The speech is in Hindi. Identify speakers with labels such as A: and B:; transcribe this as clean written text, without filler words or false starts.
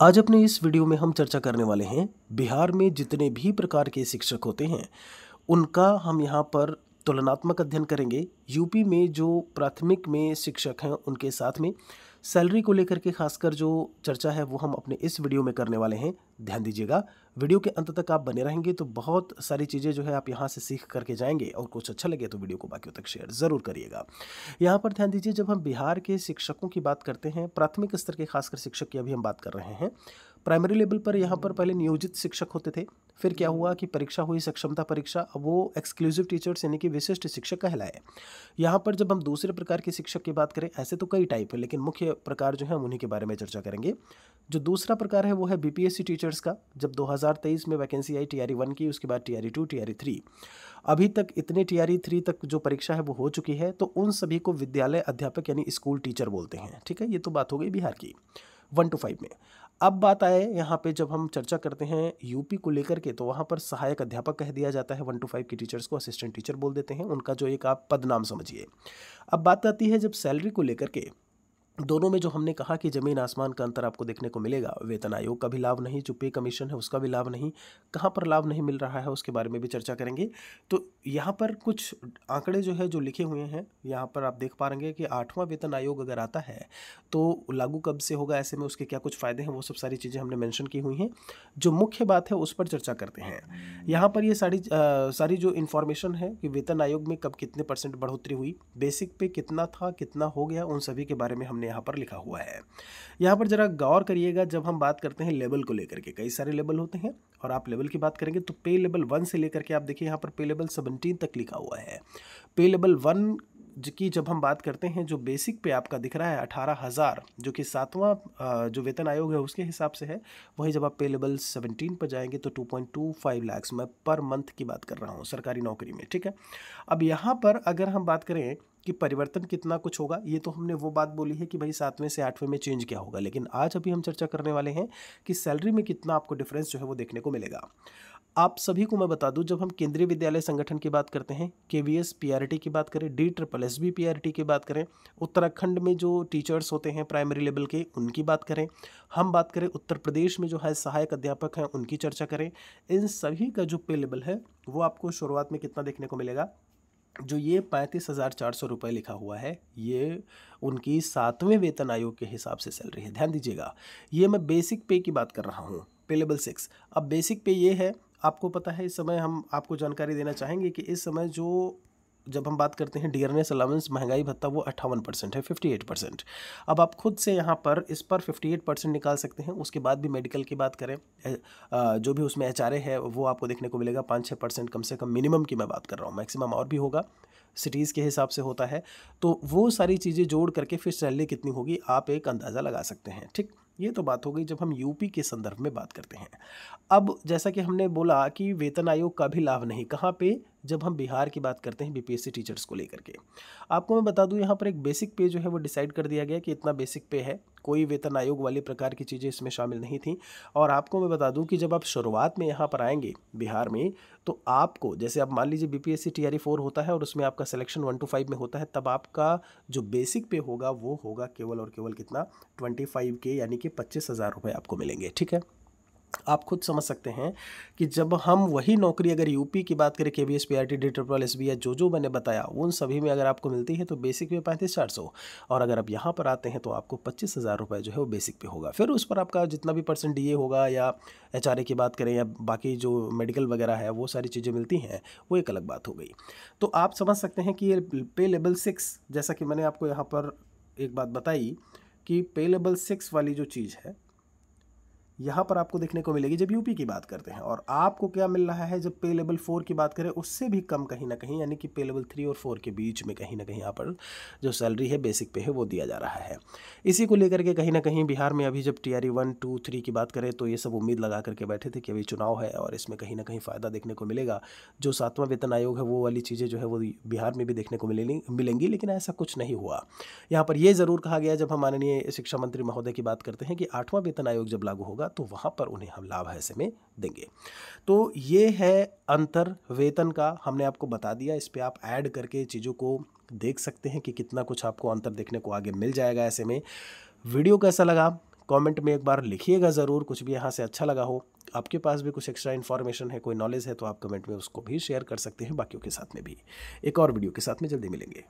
A: आज अपने इस वीडियो में हम चर्चा करने वाले हैं बिहार में जितने भी प्रकार के शिक्षक होते हैं उनका हम यहाँ पर तुलनात्मक अध्ययन करेंगे। यूपी में जो प्राथमिक में शिक्षक हैं उनके साथ में सैलरी को लेकर के खासकर जो चर्चा है वो हम अपने इस वीडियो में करने वाले हैं। ध्यान दीजिएगा, वीडियो के अंत तक आप बने रहेंगे तो बहुत सारी चीज़ें जो है आप यहाँ से सीख करके जाएंगे और कुछ अच्छा लगे तो वीडियो को बाकियों तक शेयर ज़रूर करिएगा। यहाँ पर ध्यान दीजिए, जब हम बिहार के शिक्षकों की बात करते हैं, प्राथमिक स्तर के खासकर शिक्षक की अभी हम बात कर रहे हैं। प्राइमरी लेवल पर यहाँ पर पहले नियोजित शिक्षक होते थे, फिर क्या हुआ कि परीक्षा हुई सक्षमता परीक्षा, अब वो एक्सक्लूसिव टीचर्स यानी कि विशिष्ट शिक्षक कहलाए। यहाँ पर जब हम दूसरे प्रकार के शिक्षक की बात करें, ऐसे तो कई टाइप है लेकिन मुख्य प्रकार जो है हम उन्हीं के बारे में चर्चा करेंगे। जो दूसरा प्रकार है वो है बीपीएससी टीचर्स का। जब 2023 में वैकेंसी आई टीआरई 1 की, उसके बाद टीआरई 2, टीआरई 3, अभी तक इतने टीआरई 3 तक जो परीक्षा है वो हो चुकी है, तो उन सभी को विद्यालय अध्यापक यानी स्कूल टीचर बोलते हैं। ठीक है, ये तो बात हो गई बिहार की 1 to 5 में। अब बात आए यहाँ पे जब हम चर्चा करते हैं यूपी को लेकर के, तो वहाँ पर सहायक अध्यापक कह दिया जाता है। 1 to 5 के टीचर्स को असिस्टेंट टीचर बोल देते हैं, उनका जो एक आप पद नाम समझिए। अब बात आती है जब सैलरी को लेकर के, दोनों में जो हमने कहा कि ज़मीन आसमान का अंतर आपको देखने को मिलेगा। वेतन आयोग का भी लाभ नहीं, जो पे कमीशन है उसका भी लाभ नहीं, कहाँ पर लाभ नहीं मिल रहा है उसके बारे में भी चर्चा करेंगे। तो यहाँ पर कुछ आंकड़े जो है जो लिखे हुए हैं, यहाँ पर आप देख पाएंगे कि 8वां वेतन आयोग अगर आता है तो लागू कब से होगा, ऐसे में उसके क्या कुछ फ़ायदे हैं, वो सब सारी चीज़ें हमने मेंशन की हुई हैं। जो मुख्य बात है उस पर चर्चा करते हैं। यहाँ पर ये सारी जो इन्फॉर्मेशन है कि वेतन आयोग में कब कितने % बढ़ोतरी हुई, बेसिक पे कितना था, कितना हो गया, उन सभी के बारे में हमने यहाँ पर लिखा हुआ है। यहाँ पर जरा गौर करिएगा, जब हम बात करते हैं लेवल को लेकर के, कई सारे लेवल होते हैं और आप लेवल की बात करेंगे तो पे लेवल 1 से लेकर के आप देखिए यहाँ पर पे लेवल 17 तक लिखा हुआ है। पे लेवल 1 की जब हम बात करते हैं, जो बेसिक पे आपका दिख रहा है 18,000, जो कि 7वां जो वेतन आयोग है उसके हिसाब से है, वही जब आप पे लेवल 17 पर जाएंगे तो 2.25 लाख मैं पर मंथ की बात कर रहा हूँ सरकारी नौकरी में। ठीक है, अब यहाँ पर अगर हम बात करें कि परिवर्तन कितना कुछ होगा, ये तो हमने वो बात बोली है कि भाई 7वें से 8वें में चेंज क्या होगा, लेकिन आज अभी हम चर्चा करने वाले हैं कि सैलरी में कितना आपको डिफरेंस जो है वो देखने को मिलेगा। आप सभी को मैं बता दूं, जब हम केंद्रीय विद्यालय संगठन की बात करते हैं, केवीएस पीआरटी की बात करें, DSSS पीआरटी की बात करें, उत्तराखंड में जो टीचर्स होते हैं प्राइमरी लेवल के उनकी बात करें, हम बात करें उत्तर प्रदेश में जो है सहायक अध्यापक हैं उनकी चर्चा करें, इन सभी का जो पे लेवल है वो आपको शुरुआत में कितना देखने को मिलेगा। जो ये 35,400 रुपये लिखा हुआ है, ये उनकी 7वें वेतन आयोग के हिसाब से सैलरी है। ध्यान दीजिएगा, ये मैं बेसिक पे की बात कर रहा हूँ, पे लेवल 6। अब बेसिक पे ये है, आपको पता है इस समय हम आपको जानकारी देना चाहेंगे कि इस समय जो जब हम बात करते हैं डियरनेस अलाउंस महंगाई भत्ता, वो 58% है, 58%। अब आप खुद से यहाँ पर इस पर 58% निकाल सकते हैं। उसके बाद भी मेडिकल की बात करें, जो भी उसमें HRA है वो आपको देखने को मिलेगा 5-6% कम से कम, मिनिमम की मैं बात कर रहा हूँ, मैक्सिमम और भी होगा, सिटीज़ के हिसाब से होता है। तो वो सारी चीज़ें जोड़ करके फिर सैलरी कितनी होगी आप एक अंदाज़ा लगा सकते हैं। ठीक, ये तो बात हो गई जब हम यूपी के संदर्भ में बात करते हैं। अब जैसा कि हमने बोला कि वेतन आयोग का भी लाभ नहीं, कहाँ पे, जब हम बिहार की बात करते हैं बीपीएससी टीचर्स को लेकर के। आपको मैं बता दूं, यहाँ पर एक बेसिक पे जो है वो डिसाइड कर दिया गया कि इतना बेसिक पे है, कोई वेतन आयोग वाली प्रकार की चीज़ें इसमें शामिल नहीं थी। और आपको मैं बता दूं कि जब आप शुरुआत में यहाँ पर आएंगे बिहार में, तो आपको जैसे आप मान लीजिए बीपीएससी टीआरई 4 होता है और उसमें आपका सिलेक्शन 1 to 5 में होता है, तब आपका जो बेसिक पे होगा वो होगा केवल और केवल कितना, 25K यानी कि 25,000 रुपये आपको मिलेंगे। ठीक है, आप खुद समझ सकते हैं कि जब हम वही नौकरी अगर यूपी की बात करें, केवीएस पीआरटी DSSS या जो मैंने बताया उन सभी में अगर आपको मिलती है तो बेसिक में 35,400, और अगर आप यहाँ पर आते हैं तो आपको 25,000 रुपये जो है वो बेसिक पे होगा। फिर उस पर आपका जितना भी % DA होगा, या HRA की बात करें, या बाकी जो मेडिकल वगैरह है वो सारी चीज़ें मिलती हैं, वो एक अलग बात हो गई। तो आप समझ सकते हैं कि ये पे लेवल 6, जैसा कि मैंने आपको यहाँ पर एक बात बताई कि पे लेवल 6 वाली जो चीज़ है यहाँ पर आपको देखने को मिलेगी जब यूपी की बात करते हैं। और आपको क्या मिल रहा है जब पे लेवल 4 की बात करें, उससे भी कम कहीं ना कहीं, यानी कि पे लेवल 3 और 4 के बीच में कहीं ना कहीं यहाँ पर जो सैलरी है बेसिक पे है वो दिया जा रहा है। इसी को लेकर के कहीं ना कहीं बिहार में अभी जब टीआरई 1, 2, 3 की बात करें तो ये सब उम्मीद लगा करके बैठे थे कि अभी चुनाव है और इसमें कहीं ना कहीं फ़ायदा देखने को मिलेगा, जो 7वां वेतन आयोग है वो वाली चीज़ें जो है वो बिहार में भी देखने को मिलेंगी, लेकिन ऐसा कुछ नहीं हुआ। यहाँ पर यह ज़रूर कहा गया जब हम माननीय शिक्षा मंत्री महोदय की बात करते हैं कि 8वां वेतन आयोग जब लागू होगा तो वहाँ पर उन्हें हम लाभ ऐसे में देंगे। तो ये है अंतर वेतन का, हमने आपको बता दिया। इस पे आप ऐड करके चीज़ों को देख सकते हैं कि कितना कुछ आपको अंतर देखने को आगे मिल जाएगा। ऐसे में वीडियो कैसा लगा कमेंट में एक बार लिखिएगा ज़रूर, कुछ भी यहाँ से अच्छा लगा हो, आपके पास भी कुछ एक्स्ट्रा इन्फॉर्मेशन है, कोई नॉलेज है, तो आप कमेंट में उसको भी शेयर कर सकते हैं बाकियों के साथ में भी। एक और वीडियो के साथ में जल्दी मिलेंगे।